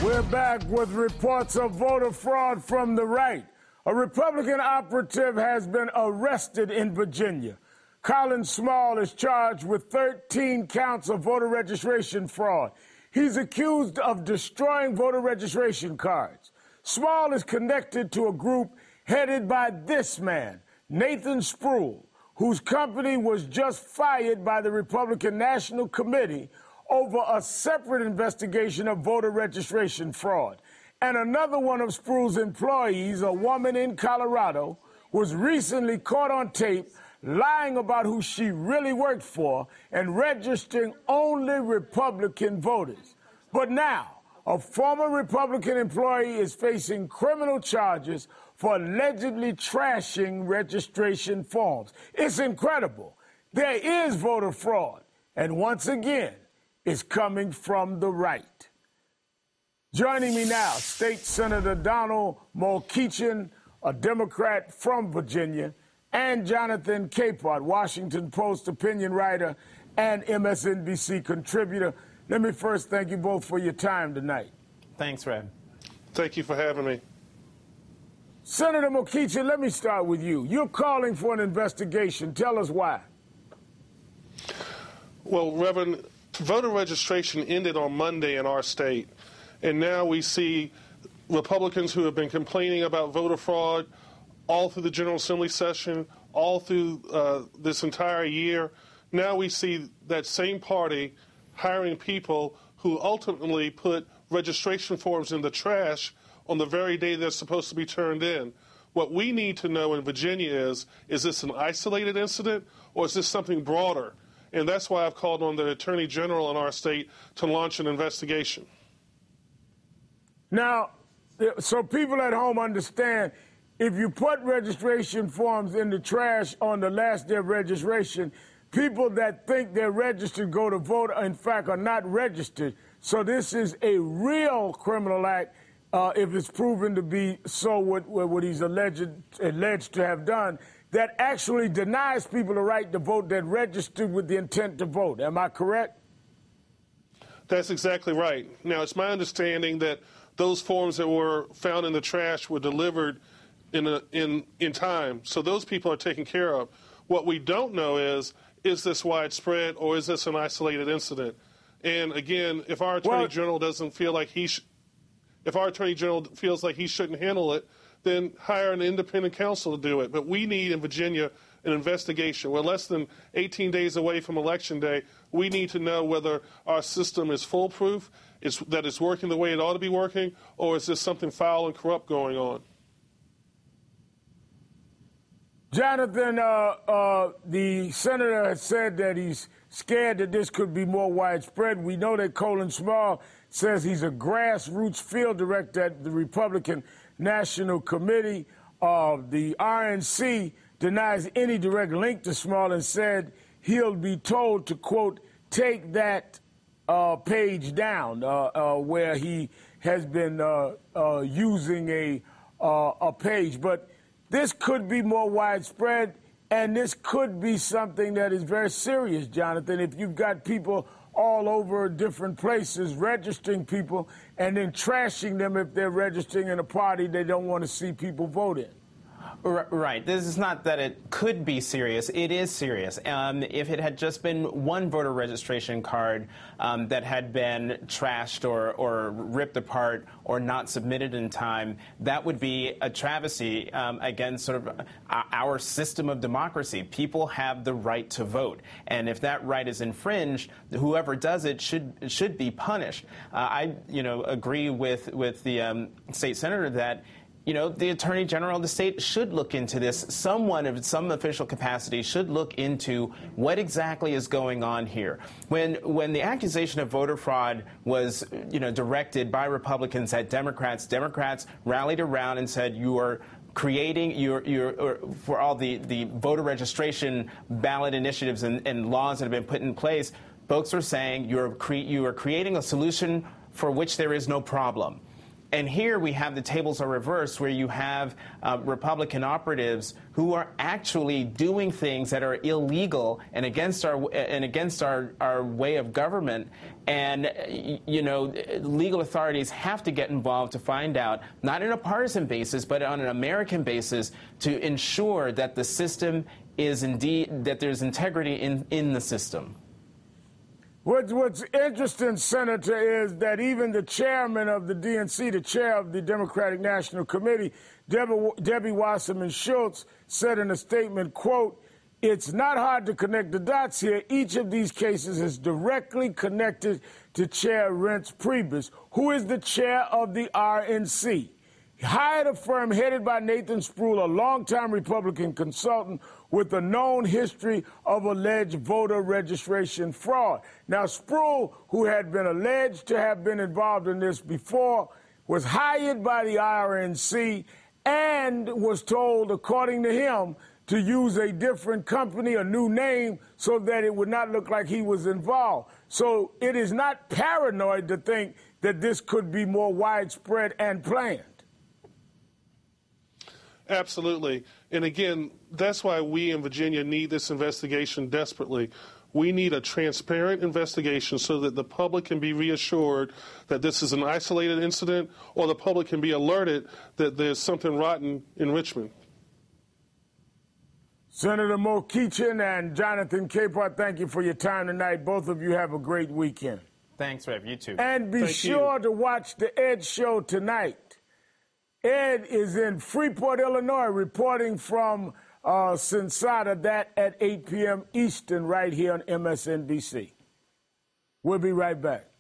We're back with reports of voter fraud from the right. A Republican operative has been arrested in Virginia. Colin Small is charged with 13 counts of voter registration fraud. He's accused of destroying voter registration cards. Small is connected to a group headed by this man, Nathan Spruill, whose company was just fired by the Republican National Committee over a separate investigation of voter registration fraud. And another one of Spruill's employees, a woman in Colorado, was recently caught on tape lying about who she really worked for and registering only Republican voters. But now, a former Republican employee is facing criminal charges for allegedly trashing registration forms. It's incredible. There is voter fraud. And once again, it's coming from the right. Joining me now, State Senator Donald Mulkichan, a Democrat from Virginia, and Jonathan Capehart, Washington Post opinion writer and MSNBC contributor. Let me first thank you both for your time tonight. Thanks, Red. Thank you for having me. Senator Mulkichan, let me start with you. You're calling for an investigation. Tell us why. Well, Reverend, voter registration ended on Monday in our state, and now we see Republicans who have been complaining about voter fraud all through the General Assembly session, all through this entire year. Now we see that same party hiring people who ultimately put registration forms in the trash on the very day they're supposed to be turned in. What we need to know in Virginia is this an isolated incident or is this something broader? And that's why I've called on the Attorney General in our state to launch an investigation. Now, so people at home understand, if you put registration forms in the trash on the last day of registration, people that think they're registered go to vote, in fact, are not registered. So this is a real criminal act if it's proven to be so what he's alleged to have done, that actually denies people the right to vote that registered with the intent to vote. Am I correct? That's exactly right. Now, it's my understanding that those forms that were found in the trash were delivered in time, so those people are taken care of. What we don't know is this widespread or is this an isolated incident? And again, if our Attorney General doesn't feel like if our Attorney General feels like he shouldn't handle it, then hire an independent counsel to do it. But we need in Virginia an investigation. We're less than 18 days away from Election Day. We need to know whether our system is foolproof, that it's working the way it ought to be working, or is there something foul and corrupt going on? Jonathan, the senator has said that he's scared that this could be more widespread. We know that Colin Small says he's a grassroots field director at the Republican National Committee. The RNC denies any direct link to Small and said he'll be told to, quote, take that page down where he has been using a page. But this could be more widespread, and this could be something that is very serious, Jonathan, if you've got people all over different places registering people and then trashing them if they're registering in a party they don't want to see people vote in. Right. This is not that it could be serious. It is serious. If it had just been one voter registration card that had been trashed or ripped apart or not submitted in time, that would be a travesty against sort of our system of democracy. People have the right to vote. And if that right is infringed, whoever does it should be punished. I agree with the state senator that the Attorney General of the state should look into this. Someone of some official capacity should look into what exactly is going on here. When the accusation of voter fraud was, directed by Republicans at Democrats, Democrats rallied around and said, you are creating for all the voter registration ballot initiatives and laws that have been put in place, folks are saying you are creating a solution for which there is no problem. And here we have the tables are reversed, where you have Republican operatives who are actually doing things that are illegal and against our way of government. And legal authorities have to get involved to find out, not on a partisan basis, but on an American basis, to ensure that the system is indeed, that there's integrity in the system. What's interesting, Senator, is that even the chairman of the DNC, the chair of the Democratic National Committee, Debbie Wasserman Schultz, said in a statement, quote, "It's not hard to connect the dots here. Each of these cases is directly connected to Chair Reince Priebus, who is the chair of the RNC. He hired a firm headed by Nathan Spruill, a longtime Republican consultant with a known history of alleged voter registration fraud." Now, Spruill, who had been alleged to have been involved in this before, was hired by the RNC and was told, according to him, to use a different company, a new name, so that it would not look like he was involved. So it is not paranoid to think that this could be more widespread and planned. Absolutely. And again, that's why we in Virginia need this investigation desperately. We need a transparent investigation so that the public can be reassured that this is an isolated incident, or the public can be alerted that there's something rotten in Richmond. Senator Mo Keechan and Jonathan Capehart, thank you for your time tonight. Both of you have a great weekend. Thanks, Rev. You too. And be sure to watch the Ed Show tonight. Ed is in Freeport, Illinois, reporting from Sensata, that at 8 p.m. Eastern, right here on MSNBC. We'll be right back.